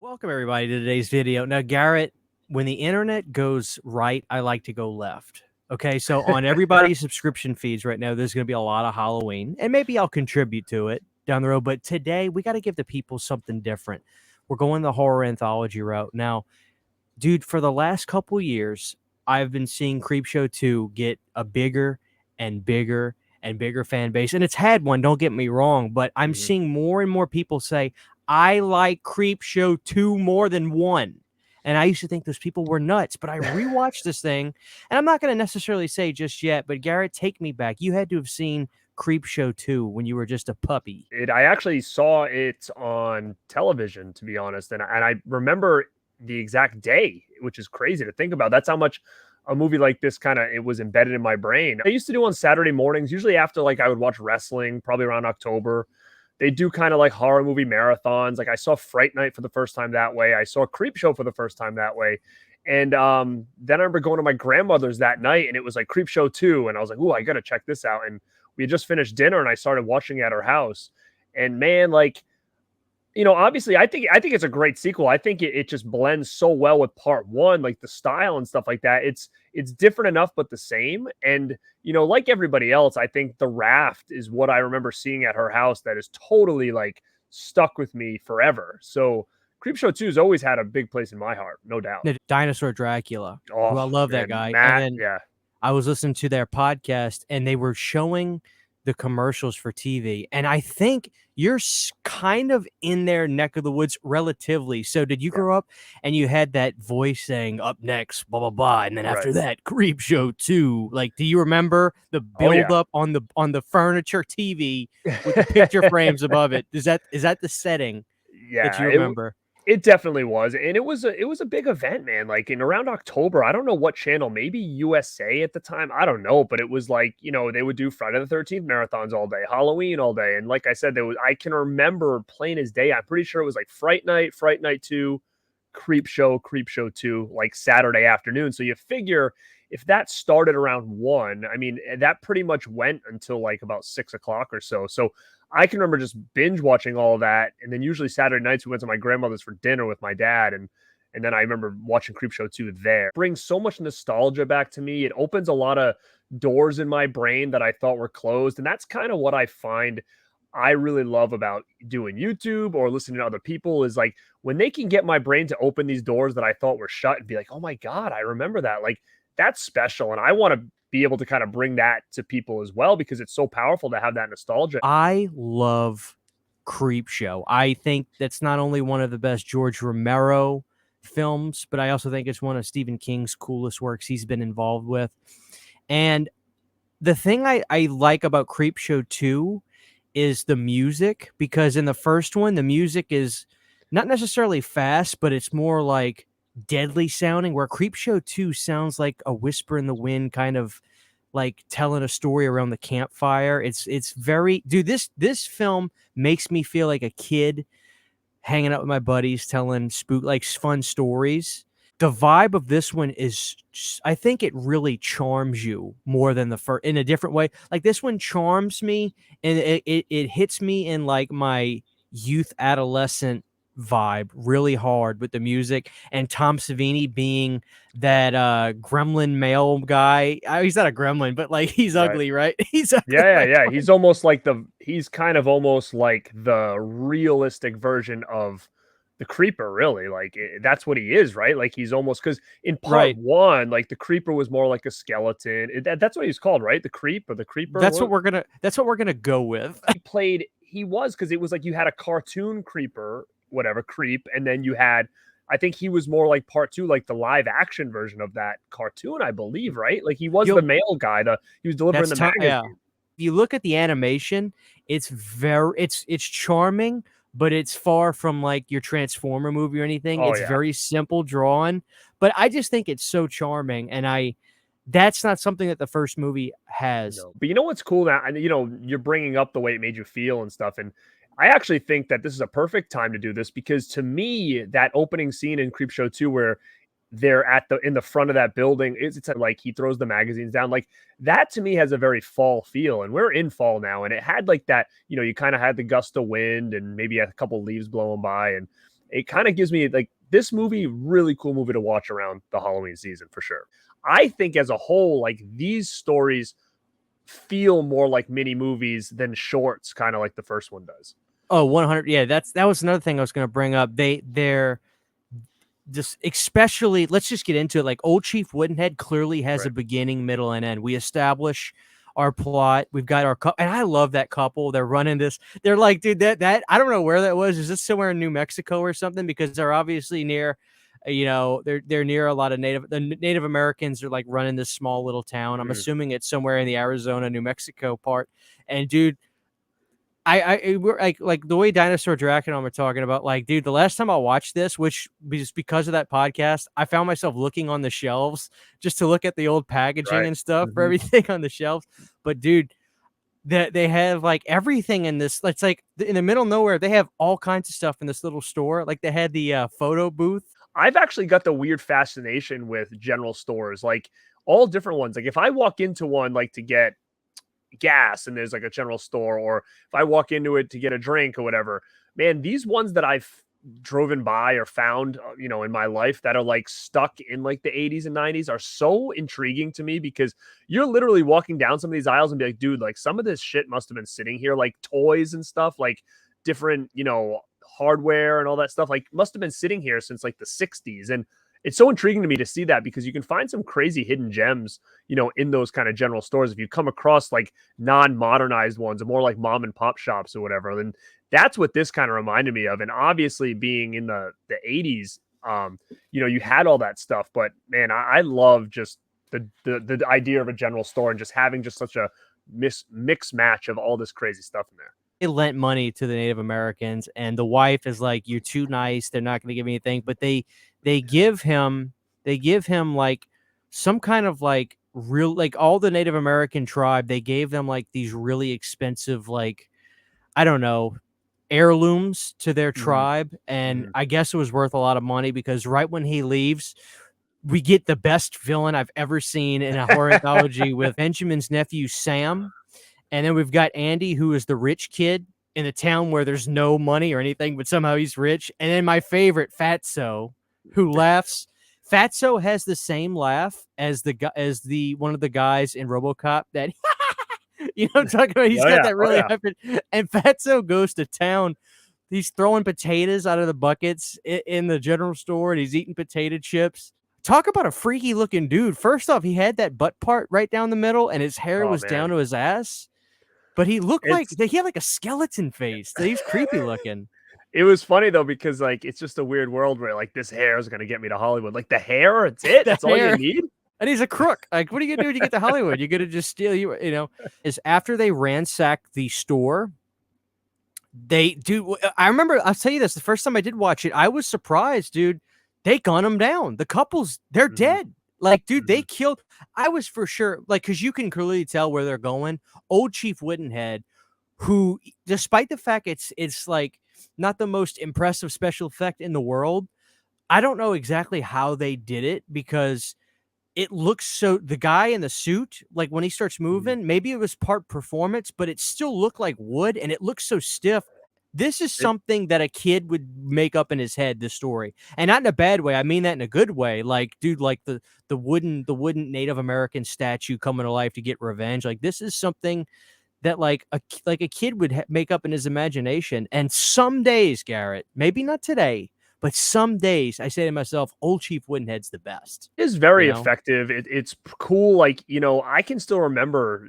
Welcome everybody to today's video. Now, Garrett, when the internet goes right, I like to go left. Okay, so on everybody's subscription feeds right now, there's going to be a lot of Halloween, and maybe I'll contribute to it down the road. But today, we got to give the people something different. We're going the horror anthology route. Now, dude, for the last couple years, I've been seeing Creepshow 2 get a bigger and bigger and bigger fan base. And it's had one, don't get me wrong, but I'm seeing more and more people say, I like Creepshow 2 more than 1. And I used to think those people were nuts, but I rewatched this thing, and I'm not going to necessarily say just yet, but Garrett, take me back. You had to have seen Creepshow 2 when you were just a puppy. I actually saw it on television, to be honest, and I remember the exact day, which is crazy to think about. That's how much a movie like this it was embedded in my brain. I used to do on Saturday mornings, usually after I would watch wrestling, probably around October. They do kind of like horror movie marathons. Like I saw Fright Night for the first time that way. I saw Creepshow for the first time that way. And then I remember going to my grandmother's that night, and it was like Creepshow 2, and I was like, "Ooh, I gotta check this out." And we had just finished dinner, and I started watching it at her house. And man, obviously, I think it's a great sequel. I think it just blends so well with part one, like the style and stuff like that. It's different enough, but the same. And like everybody else, I think the Raft is what I remember seeing at her house that is totally like stuck with me forever. So Creepshow 2 has always had a big place in my heart, no doubt. The Dinosaur Dracula, who I Oh love that man, guy. And Matt, then yeah. I was listening to their podcast, and they were showing the commercials for TV, and I think you're kind of in their neck of the woods relatively. So did you Yeah. grow up and you had that voice saying, "Up next, blah, blah, blah," and then Right. after that, Creepshow 2? Like, do you remember the Oh yeah. buildup on the furniture TV with the picture frames above it? Is that the setting that Yeah, you remember? it definitely was, and it was a big event, man. Like in around October, I don't know what channel, maybe USA at the time, I don't know, but it was like they would do Friday the 13th marathons all day, Halloween all day, and like I said, I can remember plain as day. I'm pretty sure it was like Fright Night 2, Creepshow 2, like Saturday afternoon. So you figure if that started around 1, I mean that pretty much went until like about 6 o'clock or so. So I can remember just binge watching all of that, and then usually Saturday nights we went to my grandmother's for dinner with my dad, and then I remember watching Creepshow 2 there. It brings so much nostalgia back to me. It opens a lot of doors in my brain that I thought were closed, and that's kind of what I find I really love about doing YouTube or listening to other people is like when they can get my brain to open these doors that I thought were shut and be like, "Oh my god, I remember that." Like that's special, and I want to be able to kind of bring that to people as well because it's so powerful to have that nostalgia. I love Creepshow. I think that's not only one of the best George Romero films, but I also think it's one of Stephen King's coolest works he's been involved with. And the thing I like about Creepshow 2 is the music, because in the first one, the music is not necessarily fast, but it's more like deadly sounding, where Creepshow 2 sounds like a whisper in the wind, kind of like telling a story around the campfire. It's very, dude, this film makes me feel like a kid hanging out with my buddies telling fun stories. The vibe of this one is, I think it really charms you more than the first, in a different way. Like this one charms me, and it hits me in like my youth adolescent vibe really hard with the music, and Tom Savini being that gremlin male guy. He's not a gremlin, but like he's Right. ugly, right? He's ugly. Yeah. He's kind of almost like the realistic version of the creeper, really. Like that's what he is, right? Like he's almost because in part Right. one, like the creeper was more like a skeleton. That's what he's called, right? The creep or the creeper. That's what we're gonna go with. He was because it was like you had a cartoon creeper, whatever creep, and then you had. I think he was more like part two, like the live action version of that cartoon, I believe, right? Like he was the male guy. He was delivering the magazine. Yeah. If you look at the animation, it's charming, but it's far from like your Transformer movie or anything. Oh It's yeah. very simple drawn, but I just think it's so charming, and that's not something that the first movie has. No. But you know what's cool now? And you're bringing up the way it made you feel and stuff. And I actually think that this is a perfect time to do this because to me, that opening scene in Creepshow 2 where they're in the front of that building, it's like he throws the magazines down. Like that to me has a very fall feel. And we're in fall now. And it had like that, you kind of had the gust of wind and maybe a couple leaves blowing by. it kind of gives me like this movie, really cool movie to watch around the Halloween season for sure. I think as a whole, like these stories feel more like mini movies than shorts, kind of like the first one does. Oh, 100. Yeah, that was another thing I was going to bring up. They're just, especially, let's just get into it. Like Old Chief Woodenhead clearly has a Right. beginning, middle, and end. We establish our plot. We've got our and I love that couple. They're running this. They're like, dude, that I don't know where that was. Is this somewhere in New Mexico or something? Because they're obviously near, they're near a lot of Native Americans are like running this small little town. I'm Mm. assuming it's somewhere in the Arizona, New Mexico part. And dude, we're like the way Dinosaur Drac and I were talking about, like, dude, the last time I watched this, which was because of that podcast, I found myself looking on the shelves just to look at the old packaging Right. and stuff for Hmm. everything on the shelves. But dude, that they have like everything in this. It's like in the middle of nowhere. They have all kinds of stuff in this little store. Like they had the photo booth. I've actually got the weird fascination with general stores, like all different ones. Like if I walk into one, like to get gas and there's like a general store, or if I walk into it to get a drink or whatever, man, these ones that I've driven by or found, in my life that are like stuck in like the 80s and 90s are so intriguing to me because you're literally walking down some of these aisles and be like, dude, like some of this shit must have been sitting here, like toys and stuff, like different, hardware and all that stuff, like must have been sitting here since like the 60s. And it's so intriguing to me to see that because you can find some crazy hidden gems, in those kind of general stores. If you come across like non-modernized ones or more like mom and pop shops or whatever, then that's what this kind of reminded me of. And obviously being in the 80s, you had all that stuff. But man, I love just the idea of a general store and just having just such a mix match of all this crazy stuff in there. They lent money to the Native Americans, and the wife is like, "You're too nice. They're not going to give me anything." But they give him like some kind of like real, like all the Native American tribe. They gave them like these really expensive, like, I don't know, heirlooms to their Hmm. tribe, and Hmm. I guess it was worth a lot of money because right when he leaves, we get the best villain I've ever seen in a horror anthology with Benjamin's nephew Sam. And then we've got Andy, who is the rich kid in a town where there's no money or anything, but somehow he's rich. And then my favorite, Fatso, who laughs. Fatso has the same laugh as the one of the guys in RoboCop that I'm talking about. He's Oh got yeah, that oh really yeah. hyper. And Fatso goes to town. He's throwing potatoes out of the buckets in the general store, and he's eating potato chips. Talk about a freaky looking dude. First off, he had that butt part right down the middle, and his hair Oh was down man, to his ass. But he looked like it's he had like a skeleton face. He was creepy looking. it was funny though because like it's just a weird world where like this hair is gonna get me to Hollywood. Like the hair, it's it. The That's all you hair. need. And he's a crook. Like, what are you gonna do when you get to Hollywood? You're gonna just steal Is after they ransack the store, they do. I remember, I'll tell you this, the first time I did watch it, I was surprised, dude. They gun them down. The couples, they're Hmm. dead. Like, dude, they Hmm. killed. I was for sure, like, because you can clearly tell where they're going. Old Chief Woodenhead, who, despite the fact it's like not the most impressive special effect in the world, I don't know exactly how they did it because it looks so, the guy in the suit, like when he starts Hmm. moving, maybe it was part performance, but it still looked like wood and it looks so stiff. This is It, something that a kid would make up in his head, this story. And not in a bad way. I mean that in a good way. Like, dude, like the wooden Native American statue coming to life to get revenge. Like, this is something that like a kid would make up in his imagination. And some days, Garrett, maybe not today, but some days I say to myself, Old Chief Woodenhead's the best. is You very know? effective. It's cool. Like, I can still remember,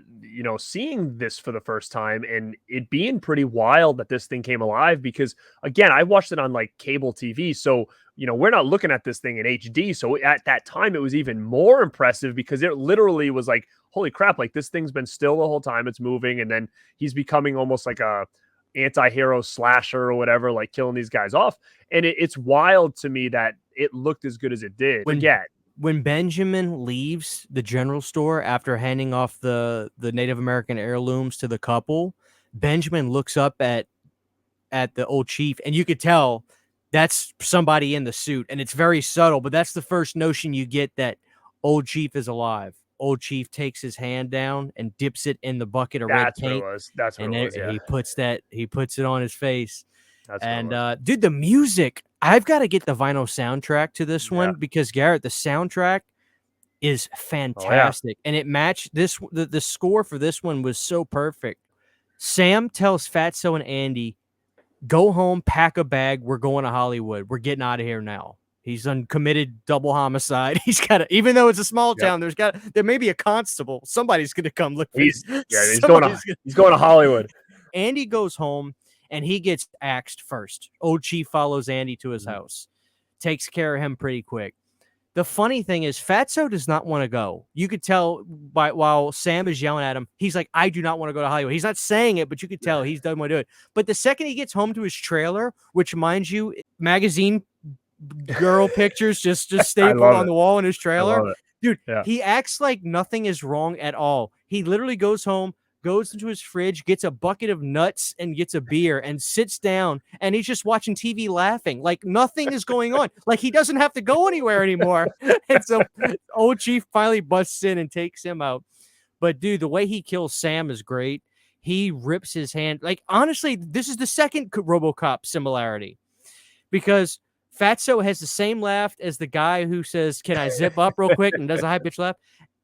seeing this for the first time and it being pretty wild that this thing came alive because, again, I watched it on like cable TV. So, we're not looking at this thing in HD. So at that time, it was even more impressive because it literally was like, holy crap, like this thing's been still the whole time it's moving. And then he's becoming almost like a anti-hero slasher or whatever, like killing these guys off. And it's wild to me that it looked as good as it did. When Forget. when Benjamin leaves the general store after handing off the Native American heirlooms to the couple, Benjamin looks up at the old chief, and you could tell that's somebody in the suit, and it's very subtle, but that's the first notion you get that old chief is alive. Old chief takes his hand down and dips it in the bucket of red That's what it paint, was. That's what and it was. Yeah. he puts it on his face. That's what it And was. dude, the music. I've got to get the vinyl soundtrack to this Yeah. one because Garrett, the soundtrack is Oh yeah. fantastic, and it matched this. The score for this one was so perfect. Sam tells Fatso and Andy, "Go home, pack a bag. We're going to Hollywood. We're getting out of here now." He's done committed double homicide. He's got to, even though it's a small Yep. town, there may be a constable. Somebody's going to come look for He's him. yeah, he's going to Somebody's gonna, he's going to Hollywood. Andy goes home and he gets axed first. Old Chief follows Andy to his house, takes care of him pretty quick. The funny thing is, Fatso does not want to go. You could tell by while Sam is yelling at him, he's like, "I do not want to go to Hollywood." He's not saying it, but you could tell he's doesn't want to do it. But the second he gets home to his trailer, which, mind you, magazine girl pictures just I stapled love on it. the wall in his I trailer, love it. dude, Yeah. he acts like nothing is wrong at all. He literally goes home, goes into his fridge, gets a bucket of nuts and gets a beer and sits down, and he's just watching TV laughing like nothing is going on. Like he doesn't have to go anywhere anymore. And so old Chief finally busts in and takes him out. But dude, the way he kills Sam is great. He rips his hand. Like honestly, this is the second RoboCop similarity because Fatso has the same laugh as the guy who says, "Can I zip up real quick?" and does a high pitch laugh.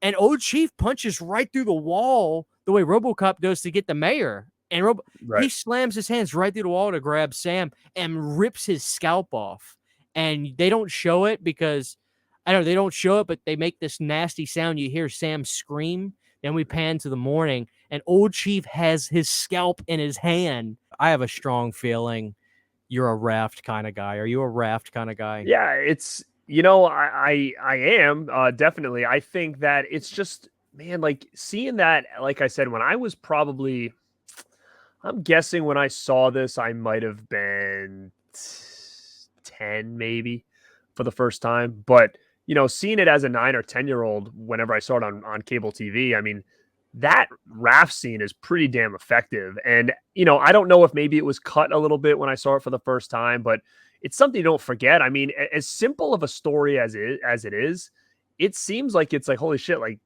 And Old Chief punches right through the wall the way RoboCop does to get the mayor. And Right. he slams his hands right through the wall to grab Sam and rips his scalp off. And they don't show it because I don't know, they don't show it, but they make this nasty sound. You hear Sam scream. Then we pan to the morning, and Old Chief has his scalp in his hand. I have a strong feeling you're a Raft kind of guy. Are you a Raft kind of guy? Yeah, it's I am definitely. I think that it's just man, like seeing that, like I said, when I was probably, I'm guessing when I saw this, I might have been 10 maybe for the first time. But, seeing it as a 9 or 10-year-old whenever I saw it on cable TV, I mean, that raft scene is pretty damn effective. And, I don't know if maybe it was cut a little bit when I saw it for the first time, but it's something you don't forget. I mean, as simple of a story as it is, it seems like it's like, holy shit, like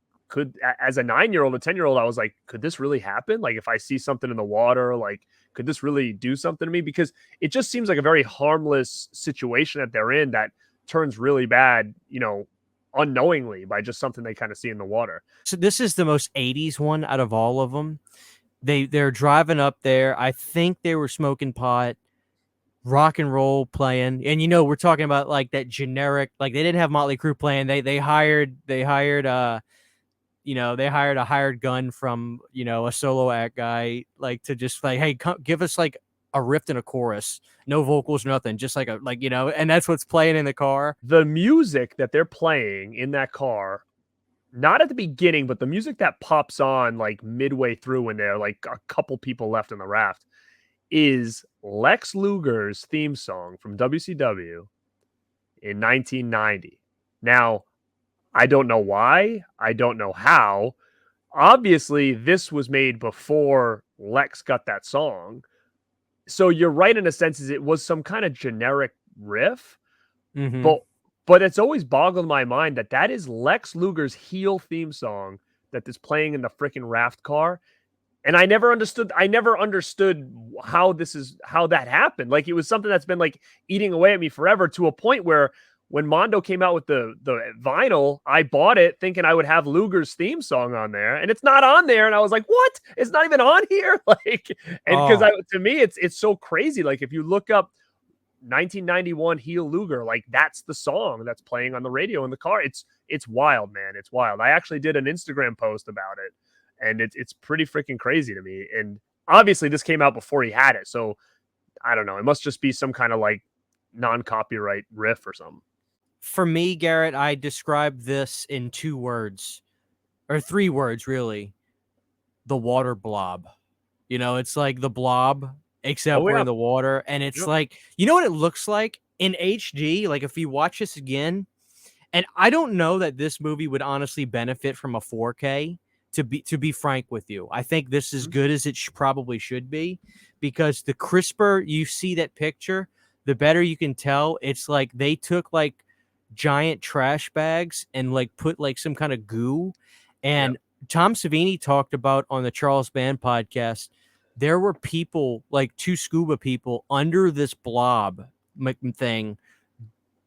as a 9-year-old, a 10-year-old, I was like, could this really happen? Like if I see something in the water, like could this really do something to me? Because it just seems like a very harmless situation that they're in that turns really bad, unknowingly by just something they kind of see in the water. So this is the most 80s one out of all of them. They're driving up there. I think they were smoking pot, rock and roll playing. And we're talking about like that generic, like they didn't have Motley Crue playing. They hired a hired gun from, a solo act guy, like to just like, hey, give us like a riff and a chorus, no vocals, nothing, just like and that's what's playing in the car. The music that they're playing in that car, not at the beginning, but the music that pops on like midway through when they're like a couple people left in the raft is Lex Luger's theme song from WCW in 1990. Now, I don't know why. I don't know how. Obviously, this was made before Lex got that song. So you're right in a sense, is it was some kind of generic riff, Mm-hmm. but but it's always boggled my mind that that is Lex Luger's heel theme song that is playing in the freaking raft car. And I never understood how that happened. Like it was something that's been like eating away at me forever to a point where when Mondo came out with the vinyl, I bought it thinking I would have Luger's theme song on there, and it's not on there. And I was like, "What? It's not even on here!" Like, and because Oh, to me, it's so crazy. Like if you look up 1991 Heel Luger, like that's the song that's playing on the radio in the car. It's wild, man. It's wild. I actually did an Instagram post about it, and it's pretty freaking crazy to me. And obviously, this came out before he had it, so I don't know. It must just be some kind of like non-copyright riff or something. for me, Garrett, I describe this in 2 words or 3 words, really. The water blob. It's like the blob, except Oh we're yeah, in the water. And it's yep. like, you know what it looks like in HD? Like if you watch this again, and I don't know that this movie would honestly benefit from a 4K, to be frank with you. I think this is Mhm. good as it probably should be, because the crisper you see that picture, the better you can tell. It's like they took like giant trash bags and like put like some kind of goo. Yep. And Tom Savini talked about on the Charles Band podcast, there were people, like 2 scuba people, under this blob thing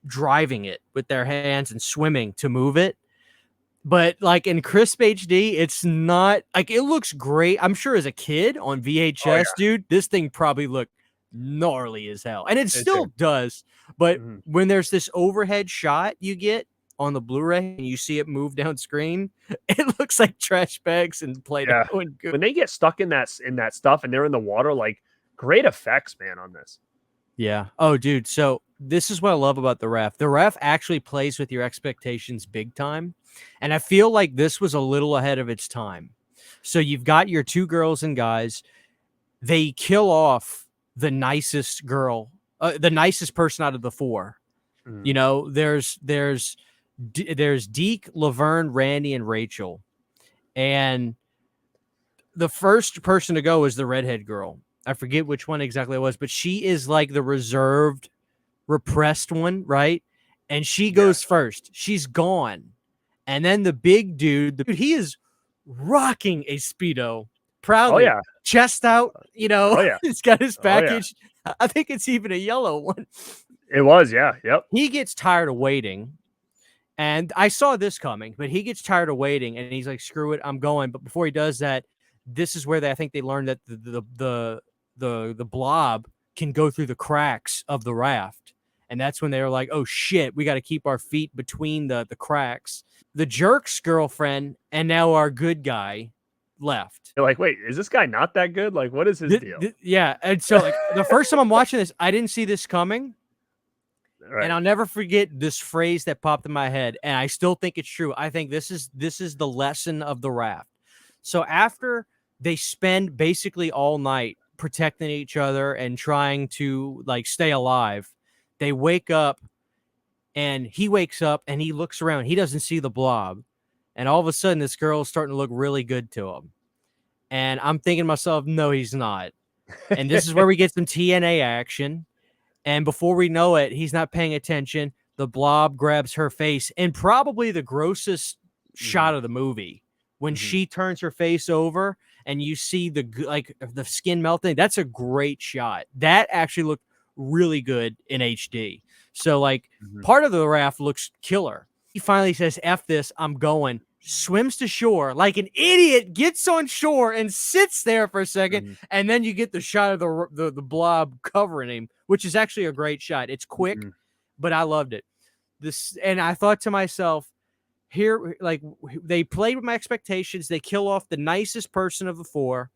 driving it with their hands and swimming to move it. But like in crisp HD, it's not like it looks great. I'm sure as a kid on Oh VHS, yeah, dude, this thing probably looked gnarly as hell. And it it did. still does. But Mhm. when there's this overhead shot you get on the Blu-ray and you see it move down screen, it looks like trash bags and Play-Doh Yeah. and goo. When they get stuck in that stuff and they're in the water, like, great effects, man, on this. Yeah. Oh, dude. So this is what I love about the Raft. The Raft actually plays with your expectations big time. And I feel like this was a little ahead of its time. So you've got your two girls and guys. They kill off the nicest girl, the nicest person out of the four. Mhm. You know, there's Deke, Laverne, Randy, and Rachel. And the first person to go is the redhead girl. I forget which one exactly it was, but she is like the reserved, repressed one, right? And she Yeah. goes first. She's gone. And then the big dude, he is rocking a Speedo Oh, proudly, yeah. chest out, Oh, yeah. he's got his Oh, yeah. package. I think it's even a yellow one. It was, yeah, yep. He gets tired of waiting. And I saw this coming, but he gets tired of waiting and he's like, screw it, I'm going. But before he does that, this is where I think they learned that the blob can go through the cracks of the raft. And that's when they were like, oh shit, we got to keep our feet between the cracks. The jerk's girlfriend and now our good guy left. You're like, "Wait, is this guy not that good? Like, what is his deal?" Yeah. And so like the first time I'm watching this, I didn't see this coming. And Right. I'll never forget this phrase that popped in my head, and I still think it's true. I think this is the lesson of the Raft. So after they spend basically all night protecting each other and trying to like stay alive, they wake up and he wakes up and he looks around. He doesn't see the blob. And all of a sudden this girl's starting to look really good to him. And I'm thinking to myself, no, he's not. And this is where we get some TNA action. And before we know it, he's not paying attention. The blob grabs her face, and probably the grossest Mhm, shot of the movie when mhm, she turns her face over and you see the skin melting. That's a great shot. That actually looked really good in HD. So like mhm, part of the raft looks killer. He finally says, "F this, I'm going." Swims to shore like an idiot, gets on shore and sits there for a second, mhm, and then you get the shot of the blob covering him, which is actually a great shot. It's quick, mhm. but I loved it. This, and I thought to myself, here, like they played with my expectations. They kill off the nicest person of the four,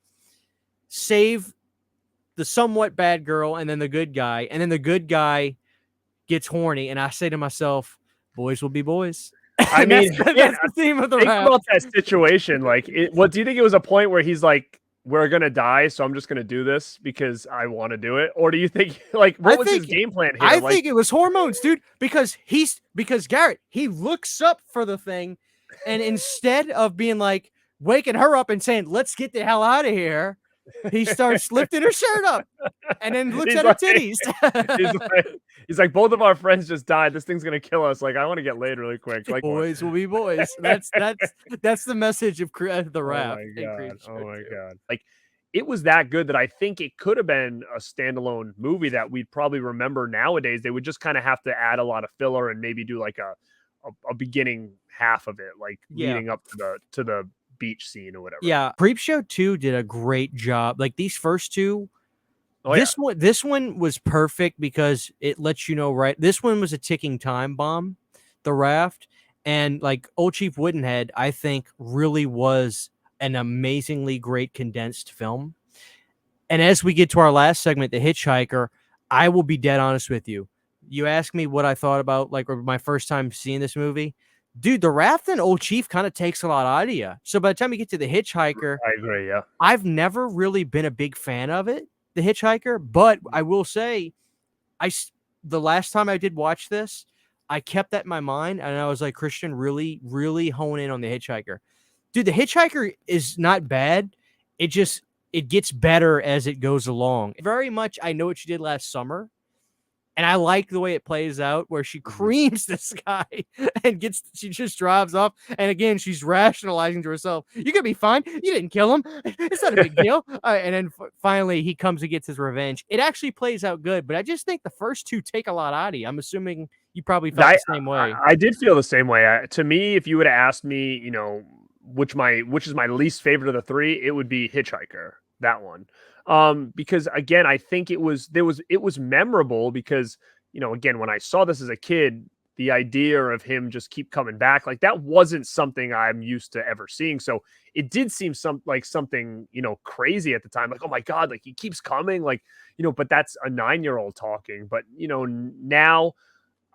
save the somewhat bad girl, and then the good guy, and then the good guy gets horny, and I say to myself, "Boys will be boys," I and mean, man, that's the theme of the think rap. about that situation, like, what do you think it was a point where he's like, "We're gonna die, so I'm just gonna do this because I wanna do it," or do you think like, I what was his think game plan here? I Like think it was hormones, dude, because Garrett, he looks up for the thing, and instead of being like waking her up and saying, "Let's get the hell out of here," he starts lifting her shirt up and then looks he's at her like titties. he's like he's like, "Both of our friends just died. This thing's gonna kill us. Like, I wanna get laid really quick." Like, what? Boys will be boys. That's the message of the Oh rap my in god. Creepshow Oh my too. god. Like, it was that good that I think it could have been a standalone movie that we'd probably remember nowadays. They would just kinda have to add a lot of filler and maybe do like a beginning half of it, like Yeah. leading up to the beach scene or whatever. Yeah. Creepshow 2 did a great job. Like these first two, Oh yeah. this one was perfect because it lets you know, right? This one was a ticking time bomb, the raft. And like Old Chief Woodenhead, I think really was an amazingly great condensed film. And as we get to our last segment, The Hitchhiker, I will be dead honest with you. You asked me what I thought about like my first time seeing this movie. Dude, the raft and Old Chief kind of takes a lot out of you. So by the time you get to The Hitchhiker, I agree, yeah. I've never really been a big fan of it, The Hitchhiker, but I will say the last time I did watch this, I kept that in my mind and I was like, Christian, really, really hone in on The Hitchhiker. Dude, The Hitchhiker is not bad. It gets better as it goes along. Very much I Know What You Did Last Summer. And I like the way it plays out where she Mhm. creams this guy and she just drives off. And again, she's rationalizing to herself, "You could be fine. You didn't kill him. It's not a big deal." And then finally he comes and gets his revenge. It actually plays out good, but I just think the first two take a lot out of you. I'm assuming you probably felt I the same way. I did feel the same way. To me, if you would have asked me, which is my least favorite of the three, it would be Hitchhiker. That one, because again, I think it was memorable because again, when I saw this as a kid, the idea of him just keep coming back like that wasn't something I'm used to ever seeing. So it did seem something crazy at the time. Like, oh my god, like he keeps coming, like but that's a 9-year-old talking. But now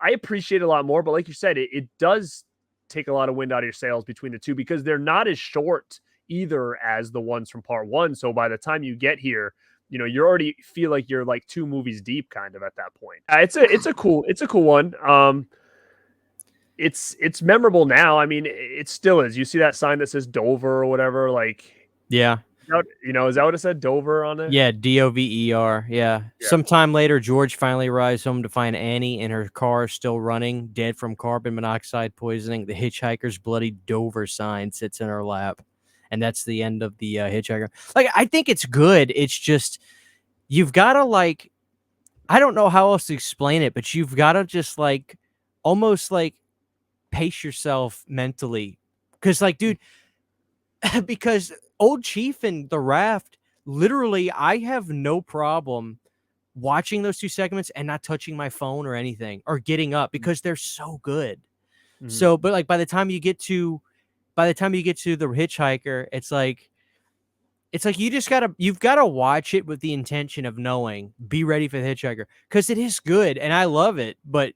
I appreciate it a lot more, but like you said, it does take a lot of wind out of your sails between the two because they're not as short either as the ones from part one. So by the time you get here, you already feel like you're like two movies deep kind of at that point. It's a cool one. It's memorable now. I mean, it still is. You see that sign that says Dover or whatever, like Yeah. is that what it said? Dover on it? Yeah, Dover. Yeah. Yeah. Sometime later, George finally arrives home to find Annie in her car still running, dead from carbon monoxide poisoning. The hitchhiker's bloody Dover sign sits in her lap. And that's the end of the Hitchhiker. Like, I think it's good. It's just, you've got to, like, I don't know how else to explain it, but you've got to just, like, almost, like, pace yourself mentally. Because, like, dude, because Old Chief and the Raft, literally, I have no problem watching those two segments and not touching my phone or anything or getting up because they're so good. Mhm. So, but like by the time you get to the Hitchhiker, it's like you've gotta watch it with the intention of knowing, be ready for the Hitchhiker because it is good and I love it. But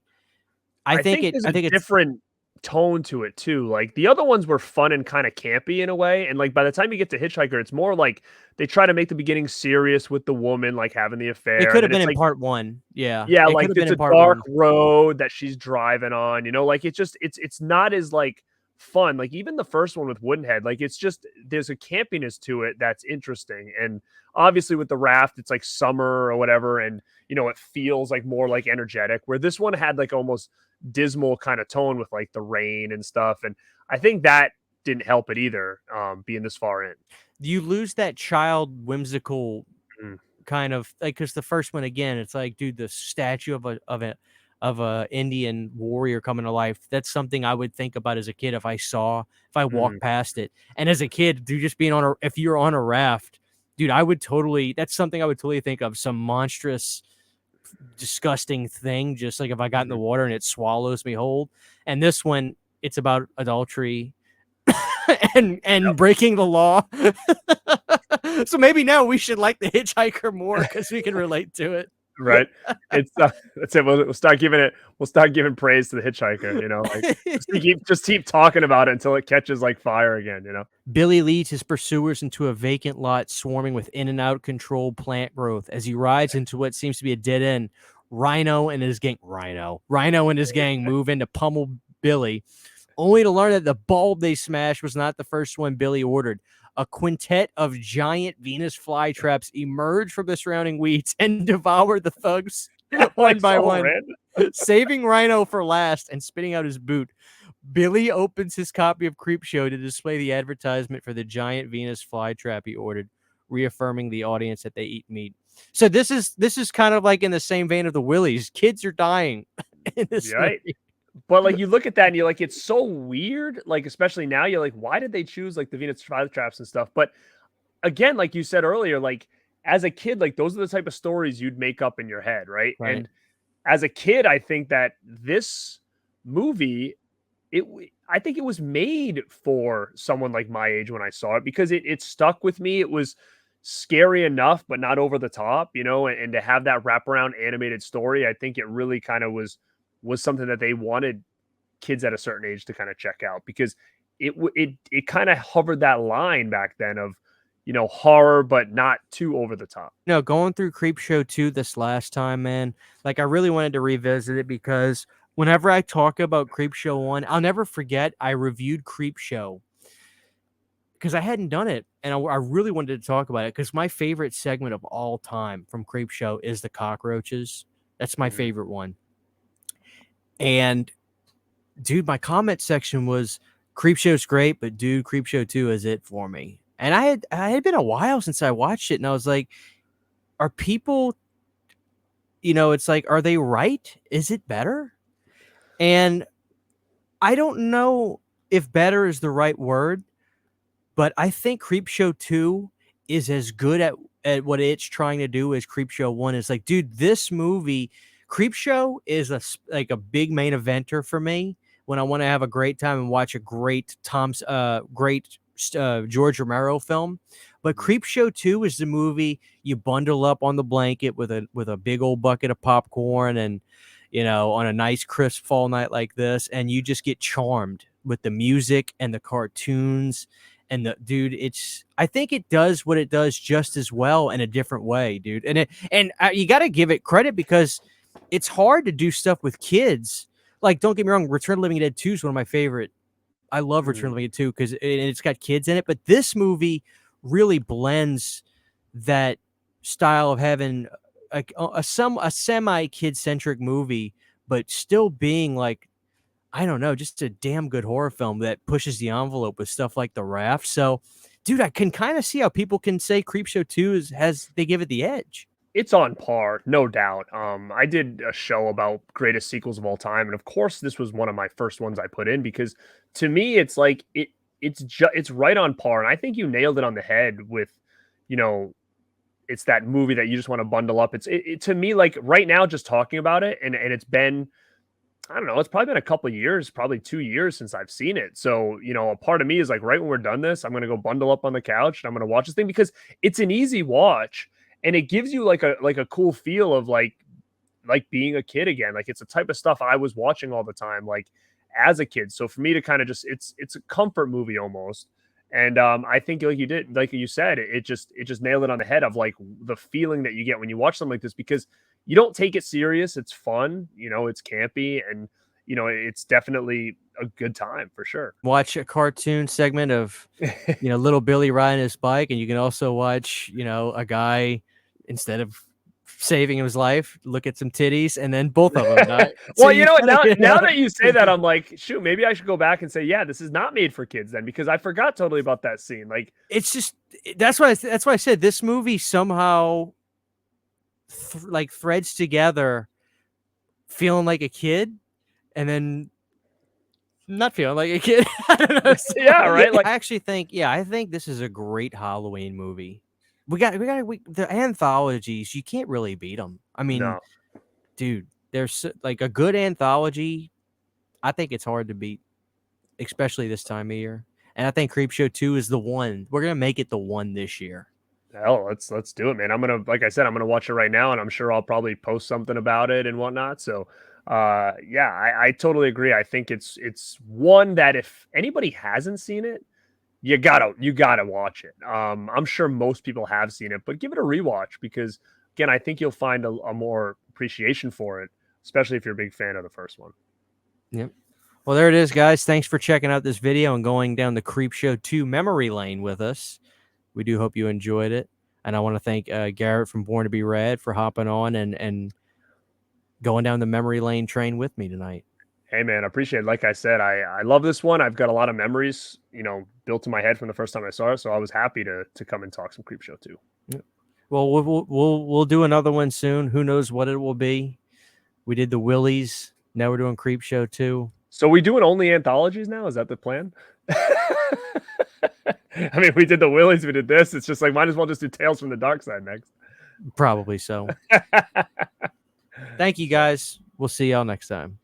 I think there's I a think it's different tone to it too. Like the other ones were fun and kind of campy in a way, and like by the time you get to Hitchhiker, it's more like they try to make the beginning serious with the woman like having the it affair, could and have then been it's in like part one. Yeah, yeah, it could like have been it's in a part dark one. road that she's driving on, like it's not as like fun. Like even the first one with Woodenhead, like it's just there's a campiness to it that's interesting. And obviously with the Raft, it's like summer or whatever, and it feels like more like energetic. Where this one had like almost dismal kind of tone with like the rain and stuff. And I think that didn't help it either, being this far in. You lose that child whimsical Mm, kind of like because the first one again, it's like, dude, the statue of a Indian warrior coming to life. That's something I would think about as a kid if I mm, walked past it. And as a kid, dude, just being on a if you're on a raft, dude, I would totally that's something I would totally think of some monstrous, disgusting thing. Just like if I got in the mhm. water and it swallows me whole. And this one, it's about adultery and breaking the law. So maybe now we should like the Hitchhiker more because we can relate to it. Right. It's that's it. We'll start giving praise to the hitchhiker, like just keep talking about it until it catches like fire again. Billy leads his pursuers into a vacant lot swarming with in and out controlled plant growth. As he rides into what seems to be a dead end, Rhino and his gang move in to pummel Billy, only to learn that the bulb they smashed was not the first one Billy ordered. A quintet of giant Venus flytraps emerged from the surrounding weeds and devoured the thugs one Like by so one, random. saving Rhino for last and spitting out his boot. Billy opens his copy of Creepshow to display the advertisement for the giant Venus flytrap he ordered, reaffirming the audience that they eat meat. So this is kind of like in the same vein of the Willies. Kids are dying in this Right. movie. But like you look at that and you're like, it's so weird. Like, especially now, you're like, why did they choose like the Venus flytraps and stuff? But again, like you said earlier, like as a kid, like those are the type of stories you'd make up in your head, right? Right. And as a kid, I think that this movie I think it was made for someone like my age when I saw it because it stuck with me. It was scary enough, but not over the top, and to have that wraparound animated story, I think it really kind of was something that they wanted kids at a certain age to kind of check out because it kind of hovered that line back then of horror but not too over the top. No, going through Creepshow 2 this last time, man, like I really wanted to revisit it because whenever I talk about Creepshow 1, I'll never forget I reviewed Creepshow because I hadn't done it and I really wanted to talk about it because my favorite segment of all time from Creepshow is the cockroaches. That's my favorite one. And dude, my comment section was Creepshow's great, but dude, Creepshow 2 is it for me. And I had been a while since I watched it, and I was like, are people, it's like, are they right? Is it better? And I don't know if better is the right word, but I think Creepshow 2 is as good at what it's trying to do as Creepshow 1 is. Like, dude, this movie, Creepshow is like a big main eventer for me when I want to have a great time and watch a great George Romero film. But Creepshow 2 is the movie you bundle up on the blanket with a big old bucket of popcorn and on a nice crisp fall night like this, and you just get charmed with the music and the cartoons. And I think it does what it does just as well in a different way, dude. And you got to give it credit because it's hard to do stuff with kids. Like, don't get me wrong, Return of the Living Dead 2 is one of my favorite. I love Return of the Living Dead 2 because it's got kids in it. But this movie really blends that style of having a semi kid centric movie, but still being like, I don't know, just a damn good horror film that pushes the envelope with stuff like the Raft. So, dude, I can kind of see how people can say Creepshow 2 they give it the edge. It's on par, no doubt. I did a show about greatest sequels of all time, and of course, this was one of my first ones I put in because to me, it's like it's right on par, and I think you nailed it on the head with, it's that movie that you just want to bundle up. It to me, like right now, just talking about it, and it's been, I don't know, it's probably been a couple of years, probably 2 years since I've seen it. So, a part of me is like, right when we're done this, I'm going to go bundle up on the couch and I'm going to watch this thing because it's an easy watch and it gives you like a cool feel of like being a kid again. Like it's the type of stuff I was watching all the time, like as a kid. So for me to kind of just, it's a comfort movie almost. And I think like you said, it just nailed it on the head of like the feeling that you get when you watch something like this, because you don't take it serious. It's fun, it's campy, and it's definitely a good time for sure. Watch a cartoon segment of, little Billy riding his bike, and you can also watch, a guy, instead of saving his life, look at some titties, and then both of them die. So Well, now that you say that, I'm like, shoot, maybe I should go back and say, yeah, this is not made for kids then, because I forgot totally about that scene. Like, it's just that's why I said this movie somehow threads together, feeling like a kid, and then not feeling like a kid. I don't know. So, yeah, right. Like, I actually think, I think this is a great Halloween movie. The anthologies, you can't really beat them. I mean, no. dude, there's like a good anthology. I think it's hard to beat, especially this time of year. And I think Creepshow 2 is the one. We're gonna make it the one this year. Hell, let's do it, man. Like I said, I'm gonna watch it right now, and I'm sure I'll probably post something about it and whatnot. So, yeah, I totally agree. I think it's one that if anybody hasn't seen it, you gotta watch it. I'm sure most people have seen it, but give it a rewatch because again, I think you'll find a more appreciation for it, especially if you're a big fan of the first one. Yep. Well, there it is, guys. Thanks for checking out this video and going down the Creepshow 2 memory lane with us. We do hope you enjoyed it. And I want to thank Garrett from Born to Be Rad for hopping on and going down the memory lane train with me tonight. Hey, man, I appreciate it. Like I said, I love this one. I've got a lot of memories, built in my head from the first time I saw it. So I was happy to come and talk some Creepshow 2. Yep. Well, we'll do another one soon. Who knows what it will be? We did the Willies. Now we're doing Creepshow 2. So we doing only anthologies now? Is that the plan? I mean, we did the Willies, we did this. It's just like, might as well just do Tales from the Dark Side next. Probably so. Thank you, guys. We'll see y'all next time.